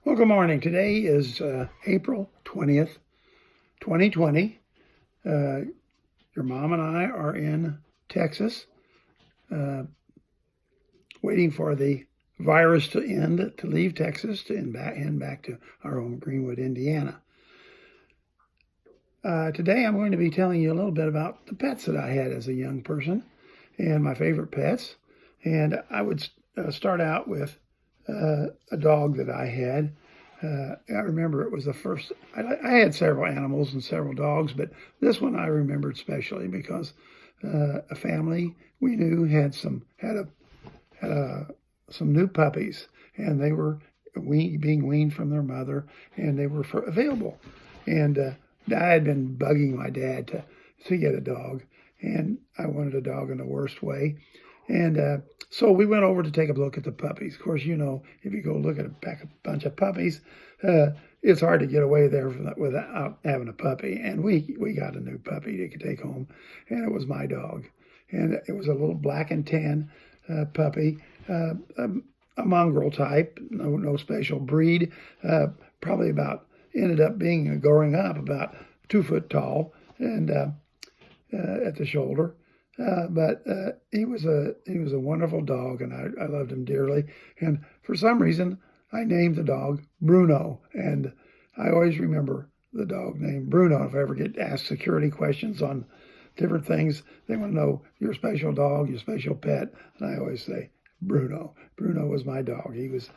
Well, good morning. Today is April 20th, 2020. Your mom and I are in Texas, uh, waiting for the virus to end, to leave Texas, to end back to our home, Greenwood, Indiana. Today I'm going to be telling you a little bit about the pets that I had as a young person and my favorite pets. And I would start out with a dog that I had. I remember it was the first. I had several animals and several dogs, but this one I remembered especially because a family we knew had some new puppies, and they were being weaned from their mother, and they were available. And I had been bugging my dad to get a dog, and I wanted a dog in the worst way. And so we went over to take a look at the puppies. Of course, you know, if you go look at a bunch of puppies, it's hard to get away there without having a puppy. And we got a new puppy to take home, and it was my dog. And it was a little black and tan puppy, a mongrel type, no special breed. Probably ended up growing up about 2 foot tall and at the shoulder. But he was a wonderful dog, and I loved him dearly. And for some reason, I named the dog Bruno, and I always remember the dog named Bruno. If I ever get asked security questions on different things, they want to know your special dog, your special pet, and I always say Bruno. Bruno was my dog. He was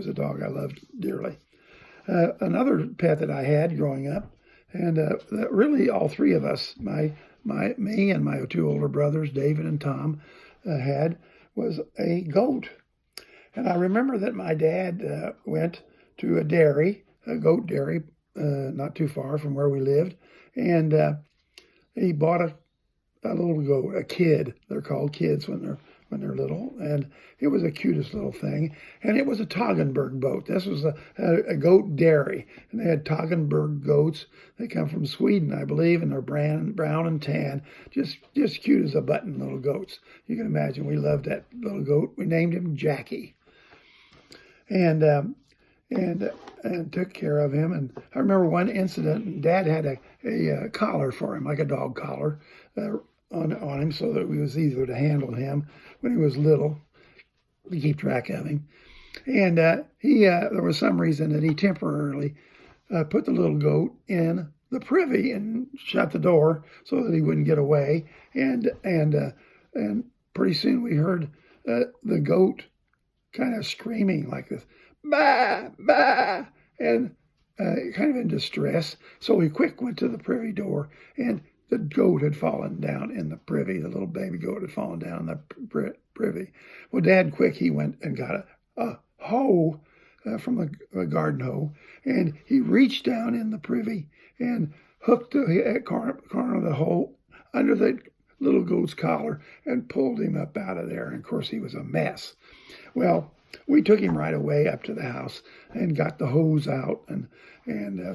a dog I loved dearly. Another pet that I had growing up, and really all three of us, me and my 2 older brothers, David and Tom, had was a goat. And I remember that my dad went to a goat dairy, not too far from where we lived, and he bought a little goat, a kid. They're called kids when they're little, and it was the cutest little thing. And it was a Toggenburg goat. This was a goat dairy, and they had Toggenburg goats. They come from Sweden, I believe, and they're brown and tan, just cute as a button little goats. You can imagine we loved that little goat. We named him Jackie, and took care of him. And I remember one incident, and Dad had a collar for him, like a dog collar, on him, so that it was easier to handle him when he was little, to keep track of him. And there was some reason that he temporarily put the little goat in the privy and shut the door so that he wouldn't get away. And pretty soon we heard the goat kind of screaming like this, bah, bah, and kind of in distress. So we quick went to the privy door, and the goat had fallen down in the privy. The little baby goat had fallen down in the privy. Well, Dad, quick, he went and got a hoe from a garden hoe, and he reached down in the privy and hooked the corner of the hole under the little goat's collar and pulled him up out of there. And of course, he was a mess. Well, we took him right away up to the house and got the hose out and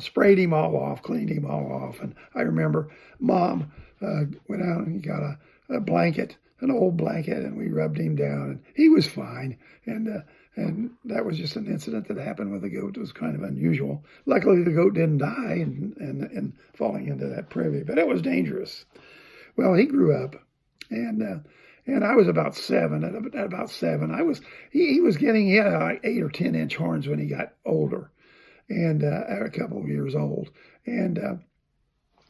sprayed him all off, cleaned him all off. And I remember Mom went out and got a blanket, an old blanket, and we rubbed him down, and he was fine. And that was just an incident that happened with the goat. It was kind of unusual. Luckily, the goat didn't die and falling into that privy, but it was dangerous. Well, he grew up, and I was about 7. At about 7, he had like 8 or 10 inch horns when he got older, and at a couple of years old, and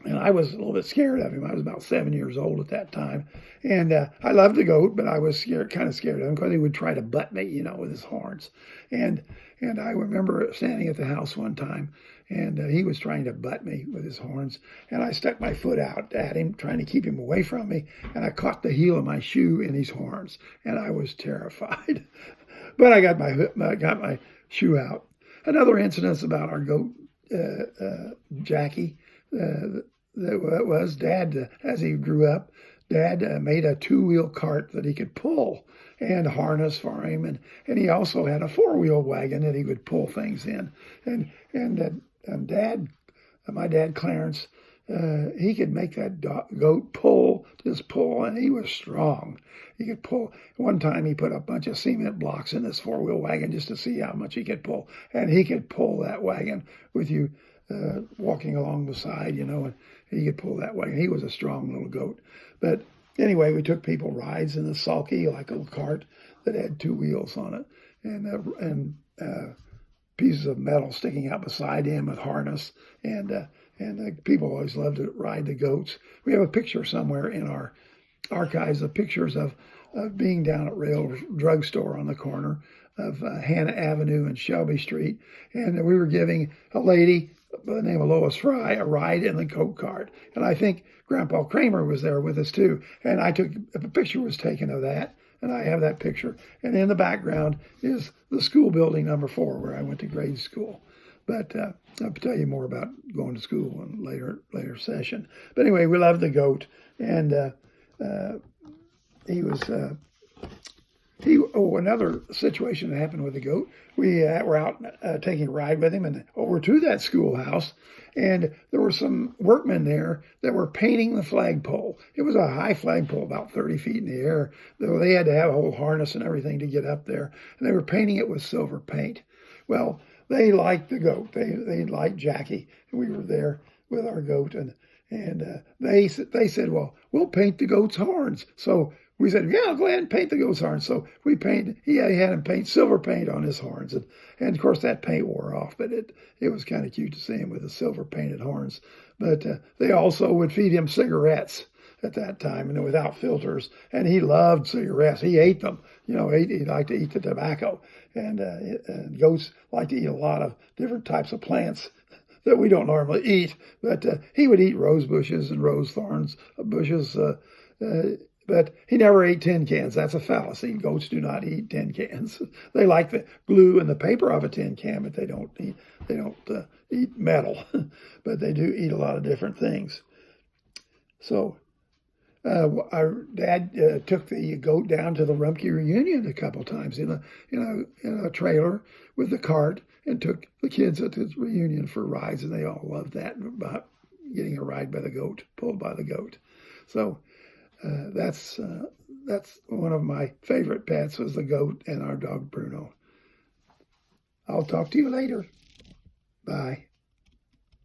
I was a little bit scared of him. I was about 7 years old at that time, and I loved the goat, but I was kind of scared of him because he would try to butt me, with his horns, and I remember standing at the house one time, and he was trying to butt me with his horns, and I stuck my foot out at him, trying to keep him away from me, and I caught the heel of my shoe in his horns, and I was terrified. But I got my shoe out. Another incident about our goat, Jackie, that was Dad, as he grew up, Dad made a 2-wheel cart that he could pull and harness for him, and he also had a 4-wheel wagon that he would pull things in. And my dad Clarence, he could make that goat pull just pull, and he was strong. He could pull. One time he put a bunch of cement blocks in this four-wheel wagon just to see how much he could pull, and he could pull that wagon with you walking along the side, and he could pull that wagon. He was a strong little goat. But anyway, we took people rides in the sulky, like a little cart that had two wheels on it, and pieces of metal sticking out beside him with harness, and people always loved to ride the goats. We have a picture somewhere in our archives of pictures of being down at Rail's drugstore on the corner of Hannah Avenue and Shelby Street, and we were giving a lady by the name of Lois Fry a ride in the goat cart, and I think Grandpa Kramer was there with us too, and a picture was taken of that, and I have that picture, and in the background is the school building number 4 where I went to grade school. But I'll tell you more about going to school in a later session. But anyway, we loved the goat, and he was. Another situation that happened with the goat. We were out taking a ride with him, and over to that schoolhouse, and there were some workmen there that were painting the flagpole. It was a high flagpole, about 30 feet in the air. They had to have a whole harness and everything to get up there, and they were painting it with silver paint. Well, they liked the goat. They liked Jackie, and we were there with our goat, and they said, well, we'll paint the goat's horns. So we said, yeah, go ahead and paint the goat's horns. So we painted. He had him paint silver paint on his horns, and of course that paint wore off, but it was kind of cute to see him with the silver painted horns. But they also would feed him cigarettes at that time, and without filters, and he loved cigarettes. He ate them. He liked to eat the tobacco, and goats like to eat a lot of different types of plants that we don't normally eat. But he would eat rose bushes and rose thorns bushes, but he never ate tin cans. That's a fallacy. Goats do not eat tin cans. They like the glue and the paper of a tin can, but they don't eat metal. But they do eat a lot of different things. So. Our dad took the goat down to the Roembke reunion a couple times in a trailer with the cart, and took the kids at the reunion for rides, and they all loved that about getting a ride by the goat, pulled by the goat. So that's one of my favorite pets was the goat and our dog Bruno. I'll talk to you later. Bye.